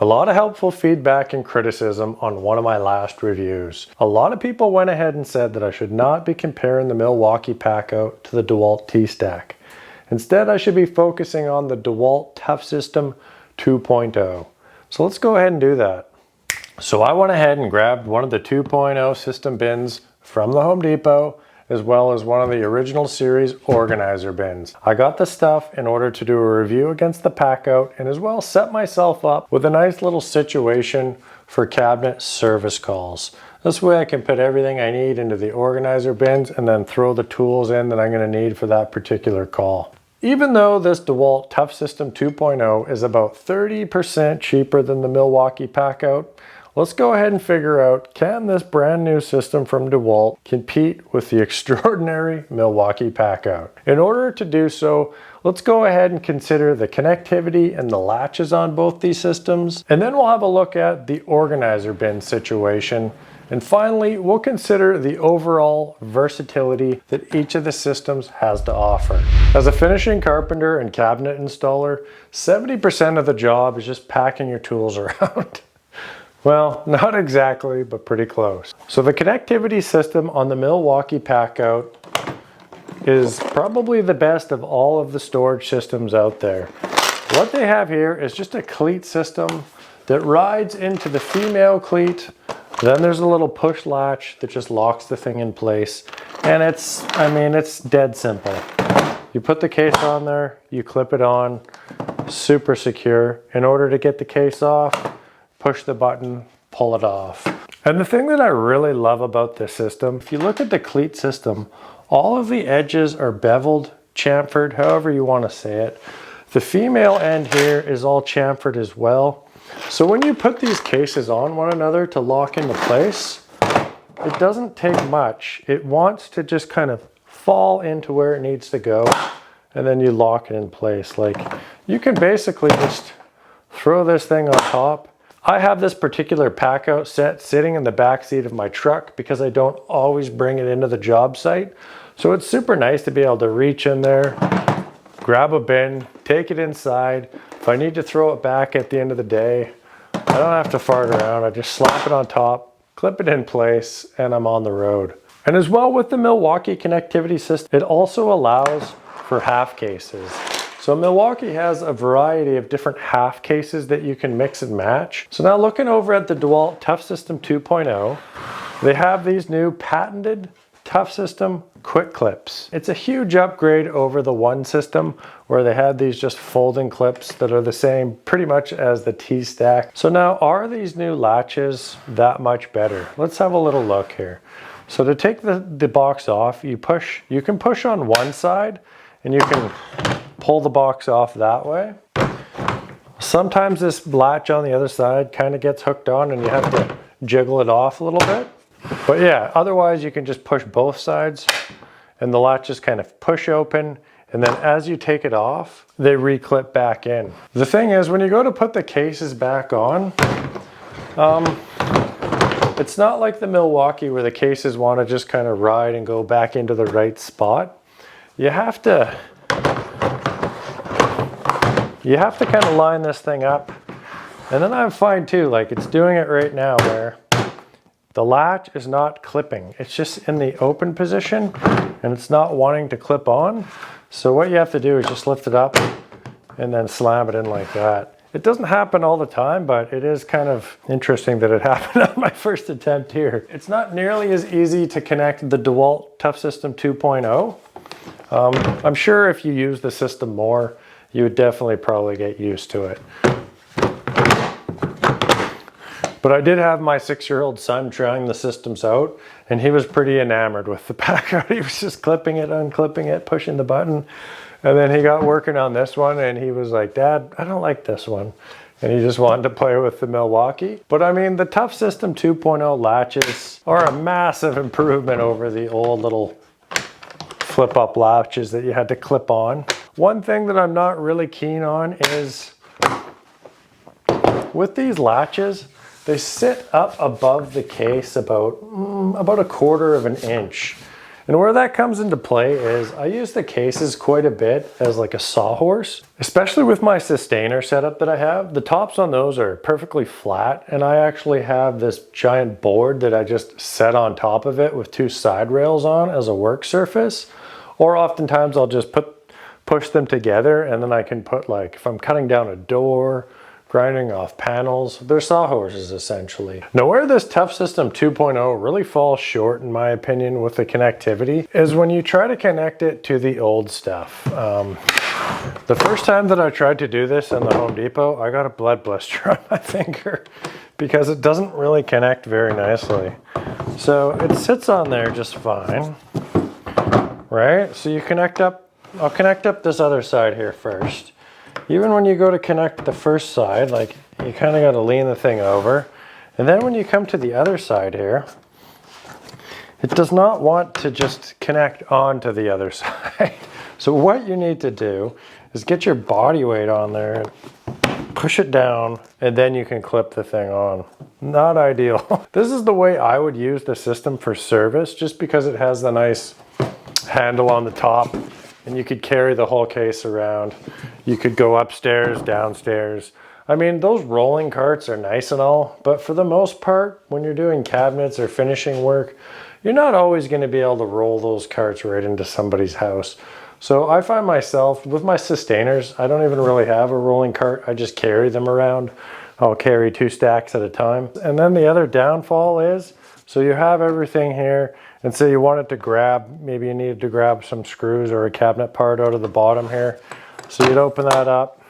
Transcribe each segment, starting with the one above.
A lot of helpful feedback and criticism on one of my last reviews. A lot of people went ahead and said that I should not be comparing the Milwaukee Packout to the DeWalt T-Stack. Instead, I should be focusing on the DeWalt ToughSystem 2.0. So let's go ahead and do that. So I went ahead and grabbed one of the 2.0 system bins from the Home Depot, as well as one of the original series organizer bins. I got the stuff in order to do a review against the Packout and as well set myself up with a nice little situation for cabinet service calls. This way I can put everything I need into the organizer bins and then throw the tools in that I'm going to need for that particular call. Even though this DeWalt ToughSystem 2.0 is about 30% cheaper than the Milwaukee Packout, let's go ahead and figure out, can this brand new system from DeWalt compete with the extraordinary Milwaukee Packout? In order to do so, let's go ahead and consider the connectivity and the latches on both these systems, and then we'll have a look at the organizer bin situation. And finally, we'll consider the overall versatility that each of the systems has to offer. As a finishing carpenter and cabinet installer, 70% of the job is just packing your tools around. Well, not exactly, but pretty close. So the connectivity system on the Milwaukee Packout is probably the best of all of the storage systems out there. What they have here is just a cleat system that rides into the female cleat. Then there's a little push latch that just locks the thing in place. And it's dead simple. You put the case on there, you clip it on, super secure. In order to get the case off, push the button, pull it off. And the thing that I really love about this system, if you look at the cleat system, all of the edges are beveled, chamfered, however you want to say it. The female end here is all chamfered as well. So when you put these cases on one another to lock into place, it doesn't take much. It wants to just kind of fall into where it needs to go, and then you lock it in place. Like, you can basically just throw this thing on top. I have this particular Packout set sitting in the back seat of my truck because I don't always bring it into the job site. So it's super nice to be able to reach in there, grab a bin, take it inside. If I need to throw it back at the end of the day, I don't have to fart around. I just slap it on top, clip it in place, and I'm on the road. And as well with the Milwaukee connectivity system, it also allows for half cases. So Milwaukee has a variety of different half cases that you can mix and match. So now looking over at the DeWalt ToughSystem 2.0, they have these new patented ToughSystem quick clips. It's a huge upgrade over the one system where they had these just folding clips that are the same pretty much as the T-Stack. So now, are these new latches that much better? Let's have a little look here. So to take the box off, you can push on one side and you can pull the box off that way. Sometimes this latch on the other side kind of gets hooked on and you have to jiggle it off a little bit. But yeah, otherwise you can just push both sides and the latches kind of push open, and then as you take it off, they reclip back in. The thing is, when you go to put the cases back on, it's not like the Milwaukee where the cases want to just kind of ride and go back into the right spot. You have to kind of line this thing up. And then I'm fine too, like it's doing it right now where the latch is not clipping. It's just in the open position and it's not wanting to clip on. So what you have to do is just lift it up and then slam it in like that. It doesn't happen all the time, but it is kind of interesting that it happened on my first attempt here. It's not nearly as easy to connect the DeWalt ToughSystem 2.0. I'm sure if you use the system more, you would definitely probably get used to it. But I did have my 6-year-old son trying the systems out, and he was pretty enamored with the Packout. He was just clipping it, unclipping it, pushing the button. And then he got working on this one and he was like, "Dad, I don't like this one." And he just wanted to play with the Milwaukee. But I mean, the ToughSystem 2.0 latches are a massive improvement over the old little flip-up latches that you had to clip on. One thing that I'm not really keen on is with these latches, they sit up above the case about 1/4 of an inch. And where that comes into play is I use the cases quite a bit as like a sawhorse, especially with my sustainer setup that I have. The tops on those are perfectly flat, and I actually have this giant board that I just set on top of it with 2 side rails on as a work surface. Or oftentimes I'll just push them together, and then I can put, like, if I'm cutting down a door, grinding off panels, they're sawhorses essentially. Now where this ToughSystem 2.0 really falls short in my opinion with the connectivity is when you try to connect it to the old stuff. The first time that I tried to do this in the Home Depot, I got a blood blister on my finger because it doesn't really connect very nicely. So it sits on there just fine, right? So you connect up, I'll connect up this other side here first. Even when you go to connect the first side, like, you kind of got to lean the thing over. And then when you come to the other side here, it does not want to just connect onto the other side. So what you need to do is get your body weight on there, push it down, and then you can clip the thing on. Not ideal. This is the way I would use the system for service, just because it has the nice handle on the top. And you could carry the whole case around. You could go upstairs, downstairs. I mean, those rolling carts are nice and all, but for the most part, when you're doing cabinets or finishing work, you're not always going to be able to roll those carts right into somebody's house. So I find myself, with my sustainers, I don't even really have a rolling cart. I just carry them around. I'll carry 2 stacks at a time. And then the other downfall is, so you have everything here, and so you want it to grab, maybe you needed to grab some screws or a cabinet part out of the bottom here. So you'd open that up.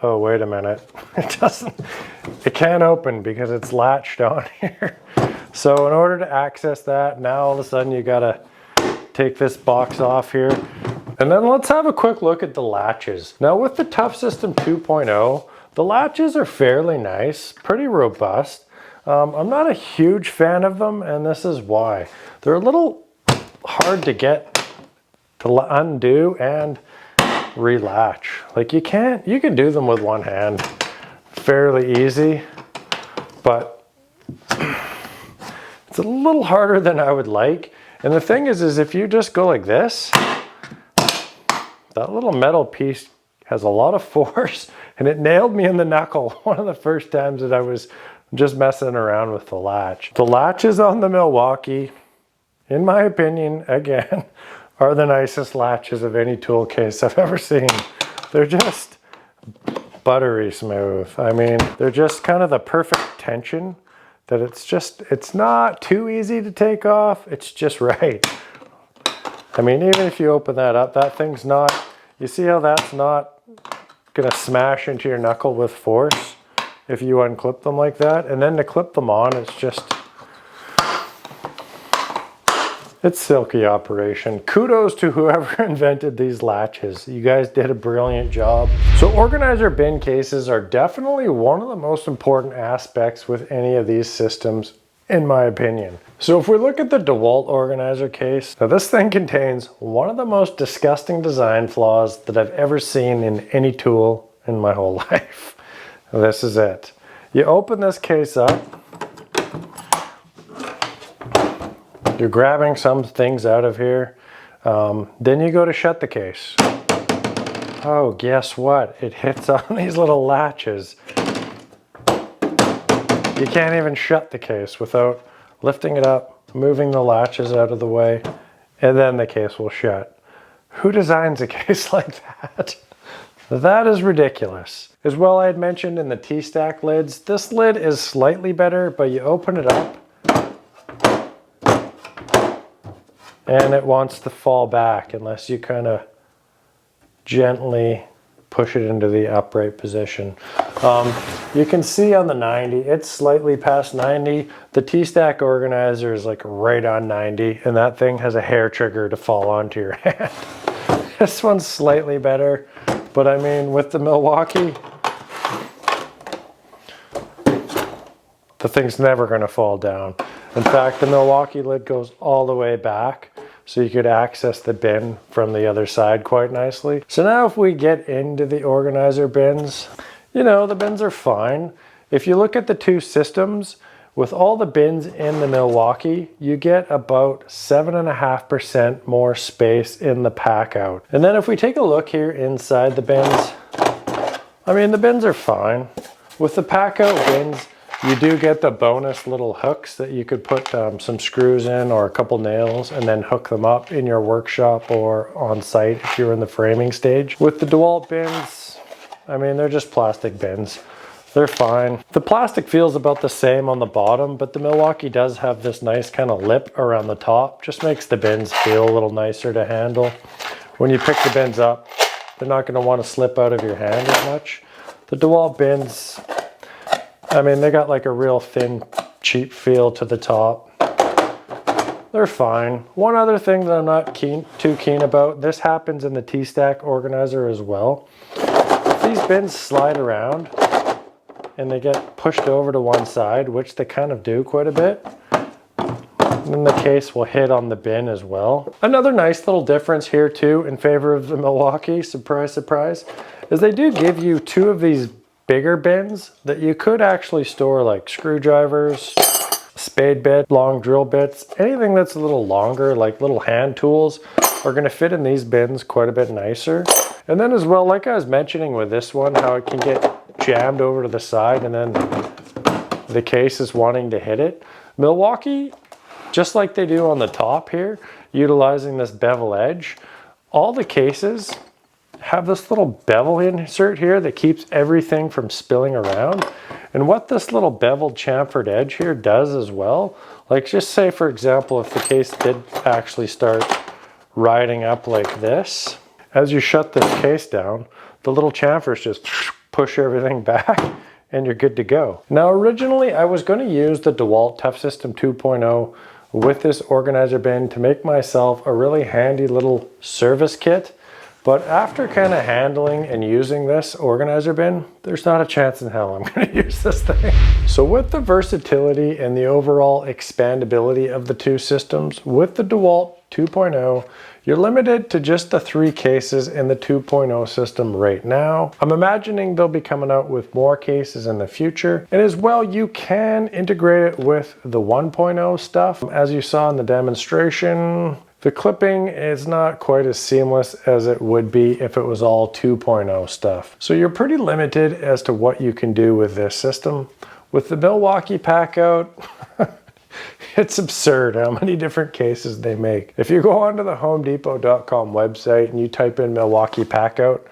Oh, wait a minute. It can't open because it's latched on here. So in order to access that, now all of a sudden you gotta take this box off here. And then let's have a quick look at the latches. Now with the ToughSystem 2.0, the latches are fairly nice, pretty robust. I'm not a huge fan of them, and this is why. They're a little hard to get to undo and relatch. Like you can do them with one hand fairly easy, but it's a little harder than I would like. And the thing is if you just go like this, that little metal piece has a lot of force, and it nailed me in the knuckle one of the first times that I was just messing around with the latch. The latches on the Milwaukee, in my opinion, again, are the nicest latches of any tool case I've ever seen. They're just buttery smooth. I mean, they're just kind of the perfect tension that it's not too easy to take off. It's just right. I mean, even if you open that up, that thing's not, you see how that's not gonna smash into your knuckle with force if you unclip them like that. And then to clip them on, it's silky operation. Kudos to whoever invented these latches. You guys did a brilliant job. So organizer bin cases are definitely one of the most important aspects with any of these systems, in my opinion. So if we look at the DeWalt organizer case, now this thing contains one of the most disgusting design flaws that I've ever seen in any tool in my whole life. This is it. You open this case up, you're grabbing some things out of here, then you go to shut the case. Oh, guess what? It hits on these little latches. You can't even shut the case without lifting it up, moving the latches out of the way, and then the case will shut. Who designs a case like that? That is ridiculous. As well, I had mentioned in the T-stack lids, this lid is slightly better, but you open it up and it wants to fall back unless you kind of gently push it into the upright position. You can see on the 90, it's slightly past 90. The T-stack organizer is like right on 90, and that thing has a hair trigger to fall onto your hand. This one's slightly better, but I mean, with the Milwaukee, the thing's never gonna fall down. In fact, the Milwaukee lid goes all the way back, so you could access the bin from the other side quite nicely. So now if we get into the organizer bins, you know, the bins are fine. If you look at the two systems, With all the bins in the Milwaukee, you get about 7.5% more space in the Packout. And then if we take a look here inside the bins, I mean, the bins are fine. With the Packout bins, you do get the bonus little hooks that you could put some screws in or a couple nails and then hook them up in your workshop or on site if you're in the framing stage. With the DeWalt bins, I mean, they're just plastic bins. They're fine. The plastic feels about the same on the bottom, but the Milwaukee does have this nice kind of lip around the top. Just makes the bins feel a little nicer to handle. When you pick the bins up, they're not going to want to slip out of your hand as much. The DeWalt bins, I mean, they got like a real thin, cheap feel to the top. They're fine. One other thing that I'm not too keen about, this happens in the T-Stack organizer as well. If these bins slide around and they get pushed over to one side, which they kind of do quite a bit, then the case will hit on the bin as well. Another nice little difference here too in favor of the Milwaukee, surprise, surprise, is they do give you two of these bigger bins that you could actually store like screwdrivers, spade bit, long drill bits, anything that's a little longer, like little hand tools, are going to fit in these bins quite a bit nicer. And then as well, like I was mentioning with this one, how it can get jammed over to the side and then the case is wanting to hit it. Milwaukee, just like they do on the top here, utilizing this bevel edge, all the cases have this little bevel insert here that keeps everything from spilling around. And what this little beveled chamfered edge here does as well, like just say for example, if the case did actually start riding up like this, as you shut this case down, the little chamfers just push everything back and you're good to go. Now originally I was going to use the DeWalt ToughSystem 2.0 with this organizer bin to make myself a really handy little service kit. But after kind of handling and using this organizer bin, there's not a chance in hell I'm going to use this thing. So with the versatility and the overall expandability of the two systems, with the DeWalt 2.0, you're limited to just the 3 cases in the 2.0 system right now. I'm imagining they'll be coming out with more cases in the future. And as well, you can integrate it with the 1.0 stuff. As you saw in the demonstration, the clipping is not quite as seamless as it would be if it was all 2.0 stuff. So you're pretty limited as to what you can do with this system. With the Milwaukee Packout, it's absurd how many different cases they make. If you go onto the homedepot.com website and you type in Milwaukee Packout,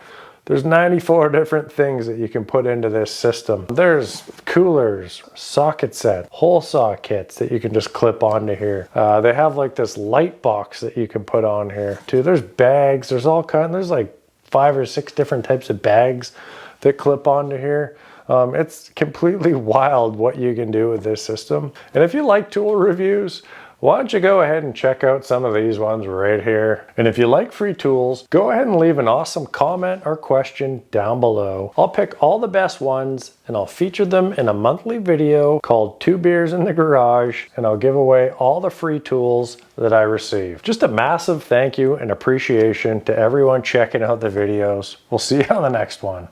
there's 94 different things that you can put into this system. There's coolers, socket sets, hole saw kits that you can just clip onto here. They have like this light box that you can put on here too. There's bags, there's all kinds, there's like 5 or 6 different types of bags that clip onto here. It's completely wild what you can do with this system. And if you like tool reviews, why don't you go ahead and check out some of these ones right here. And if you like free tools, go ahead and leave an awesome comment or question down below. I'll pick all the best ones and I'll feature them in a monthly video called 2 Beers in the Garage, and I'll give away all the free tools that I receive. Just a massive thank you and appreciation to everyone checking out the videos. We'll see you on the next one.